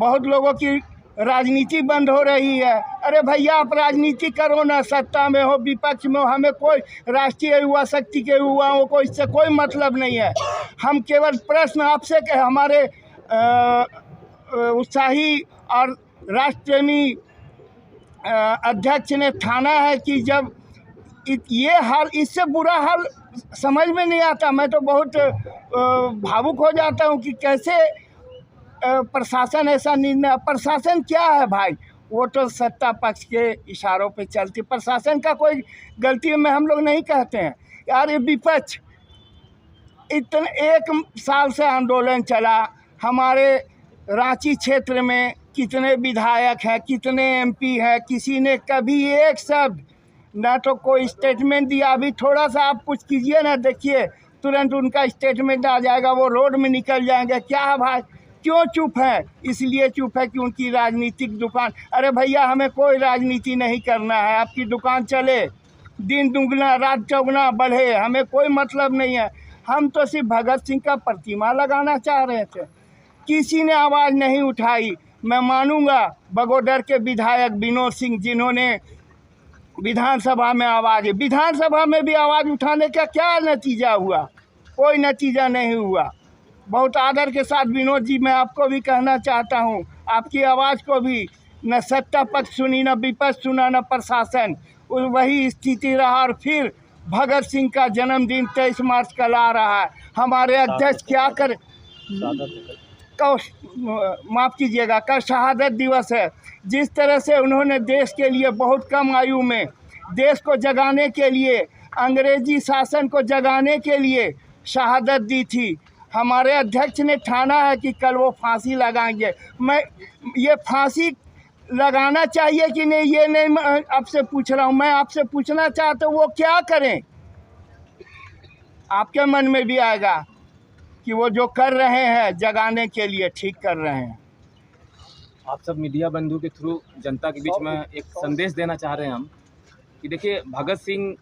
बहुत लोगों की राजनीति बंद हो रही है। अरे भैया, आप राजनीति करो ना, सत्ता में हो विपक्ष में हो, हमें कोई राष्ट्रीय युवा शक्ति के युवाओं को इससे कोई मतलब नहीं है। हम केवल प्रश्न आपसे कि हमारे उत्साही और राष्ट्रप्रेमी अध्यक्ष ने ठाना है कि जब ये हाल, इससे बुरा हाल समझ में नहीं आता। मैं तो बहुत भावुक हो जाता हूँ कि कैसे प्रशासन ऐसा निर्णय। प्रशासन क्या है भाई, वो तो सत्ता पक्ष के इशारों पे चलती। प्रशासन का कोई गलती में हम लोग नहीं कहते हैं यार। ये विपक्ष इतने 1 साल से आंदोलन चला, हमारे रांची क्षेत्र में कितने विधायक हैं, कितने एमपी हैं, किसी ने कभी एक शब्द ना तो कोई स्टेटमेंट दिया। अभी थोड़ा सा आप कुछ कीजिए ना, देखिए तुरंत उनका स्टेटमेंट आ जाएगा, वो रोड में निकल जाएंगे। क्या है भाई, क्यों चुप है? इसलिए चुप है कि उनकी राजनीतिक दुकान। अरे भैया, हमें कोई राजनीति नहीं करना है। आपकी दुकान चले, दिन दुगना रात चौगुना बढ़े, हमें कोई मतलब नहीं है। हम तो सिर्फ भगत सिंह का प्रतिमा लगाना चाह रहे थे, किसी ने आवाज़ नहीं उठाई। मैं मानूंगा बगोदर के विधायक विनोद सिंह, जिन्होंने विधानसभा में विधानसभा में भी आवाज़ उठाने का क्या नतीजा हुआ? कोई नतीजा नहीं हुआ। बहुत आदर के साथ विनोद जी, मैं आपको भी कहना चाहता हूँ, आपकी आवाज़ को भी न सत्ता पक्ष सुनी, न विपक्ष सुना, न प्रशासन। वही स्थिति रहा। और फिर भगत सिंह का जन्मदिन 23 मार्च कल आ रहा है। हमारे अध्यक्ष क्या कर, माफ़ कीजिएगा, कल शहादत दिवस है। जिस तरह से उन्होंने देश के लिए बहुत कम आयु में देश को जगाने के लिए, अंग्रेजी शासन को जगाने के लिए शहादत दी थी, हमारे अध्यक्ष ने ठाना है कि कल वो फांसी लगाएंगे। मैं ये फांसी लगाना चाहिए कि नहीं, ये नहीं मैं आपसे पूछ रहा हूँ। मैं आपसे पूछना चाहता हूँ, वो क्या करें? आपके मन में भी आएगा कि वो जो कर रहे हैं जगाने के लिए ठीक कर रहे हैं। आप सब मीडिया बंधु के थ्रू जनता के बीच में एक संदेश देना चाह रहे हैं हम कि देखिए, भगत सिंह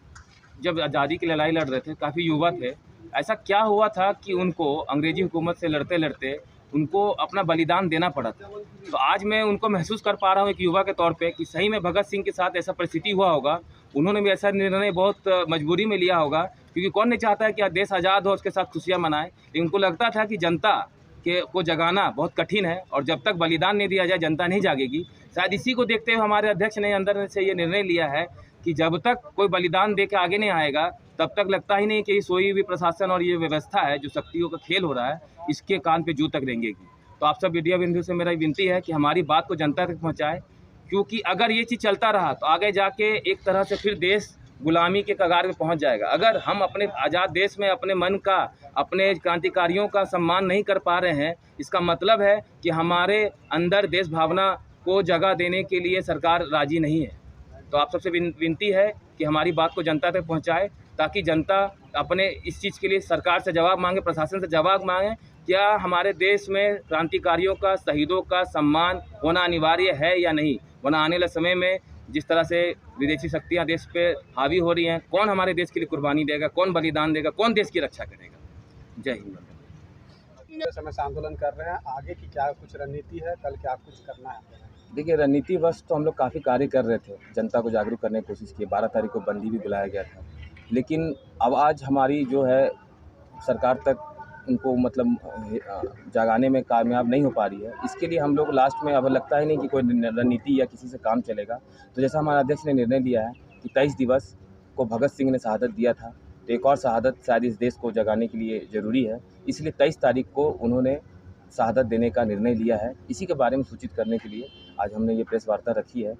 जब आज़ादी की लड़ाई लड़ रहे थे, काफ़ी युवा थे। ऐसा क्या हुआ था कि उनको अंग्रेजी हुकूमत से लड़ते लड़ते उनको अपना बलिदान देना पड़ा था। तो आज मैं उनको महसूस कर पा रहा हूँ एक युवा के तौर पे कि सही में भगत सिंह के साथ ऐसा परिस्थिति हुआ होगा। उन्होंने भी ऐसा निर्णय बहुत मजबूरी में लिया होगा, क्योंकि कौन नहीं चाहता है कि देश आज़ाद हो, उसके साथ खुशियाँ मनाएं। लेकिन उनको लगता था कि जनता को जगाना बहुत कठिन है और जब तक बलिदान नहीं दिया जाए जनता नहीं जागेगी। शायद इसी को देखते हुए हमारे अध्यक्ष ने अंदर से ये निर्णय लिया है कि जब तक कोई बलिदान दे के आगे नहीं आएगा, तब तक लगता ही नहीं कि सोई हुई प्रशासन और ये व्यवस्था है जो शक्तियों का खेल हो रहा है, इसके कान पे जू तक रेंगेगी। तो आप सब मीडिया बिंदु से मेरा विनती है कि हमारी बात को जनता तक पहुँचाएं, क्योंकि अगर ये चीज़ चलता रहा तो आगे जाके एक तरह से फिर देश गुलामी के कगार में पहुंच जाएगा। अगर हम अपने आज़ाद देश में अपने मन का, अपने क्रांतिकारियों का सम्मान नहीं कर पा रहे हैं, इसका मतलब है कि हमारे अंदर देश भावना को जगह देने के लिए सरकार राजी नहीं है। तो आप सबसे विनती है कि हमारी बात को जनता तक पहुंचाए, ताकि जनता अपने इस चीज़ के लिए सरकार से जवाब मांगे, प्रशासन से जवाब मांगे। क्या हमारे देश में क्रांतिकारियों का, शहीदों का सम्मान होना अनिवार्य है या नहीं? वरना आने वाले समय में जिस तरह से विदेशी शक्तियां देश पे हावी हो रही हैं, कौन हमारे देश के लिए कुर्बानी देगा, कौन बलिदान देगा, कौन देश की रक्षा करेगा? जय हिंद। समय से आंदोलन कर रहे हैं, आगे की क्या कुछ रणनीति है, कल क्या कुछ करना है? देखिए, रणनीति बस तो हम लोग काफ़ी कार्य कर रहे थे, जनता को जागरूक करने की कोशिश की। 12 तारीख को बंदी भी बुलाया गया था, लेकिन आवाज़ हमारी जो है सरकार तक उनको मतलब जगाने में कामयाब नहीं हो पा रही है। इसके लिए हम लोग लास्ट में अब लगता ही नहीं कि कोई रणनीति या किसी से काम चलेगा। तो जैसा हमारा अध्यक्ष ने निर्णय लिया है कि 23 दिवस को भगत सिंह ने शहादत दिया था, तो एक और शहादत शायद इस देश को जगाने के लिए ज़रूरी है। इसलिए 23 तारीख को उन्होंने शहादत देने का निर्णय लिया है। इसी के बारे में सूचित करने के लिए आज हमने ये प्रेस वार्ता रखी है।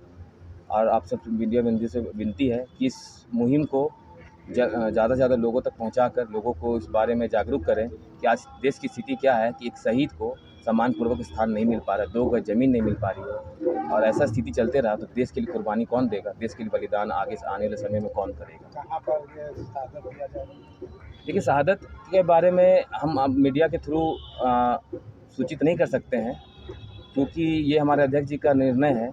और आप सब मीडिया बंधु से विनती है कि इस मुहिम को ज़्यादा से ज़्यादा लोगों तक पहुंचाकर लोगों को इस बारे में जागरूक करें कि आज देश की स्थिति क्या है, कि एक शहीद को सम्मानपूर्वक स्थान नहीं मिल पा रहा है, 2 गज ज़मीन नहीं मिल पा रही है। और ऐसा स्थिति चलते रहा तो देश के लिए कुर्बानी कौन देगा, देश के लिए बलिदान आगे से आने वाले समय में कौन करेगा? कहाँ पर ये शहादत दिया जाएगा? देखिए, शहादत के बारे में हम मीडिया के थ्रू सूचित नहीं कर सकते हैं, क्योंकि ये हमारे अध्यक्ष जी का निर्णय है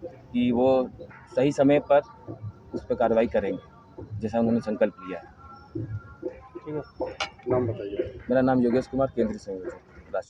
कि वो सही समय पर उस पर कार्रवाई करेंगे जैसा उन्होंने संकल्प लिया है। ठीक है, नाम बताइए। मेरा नाम योगेश कुमार, केंद्रीय संयोजक।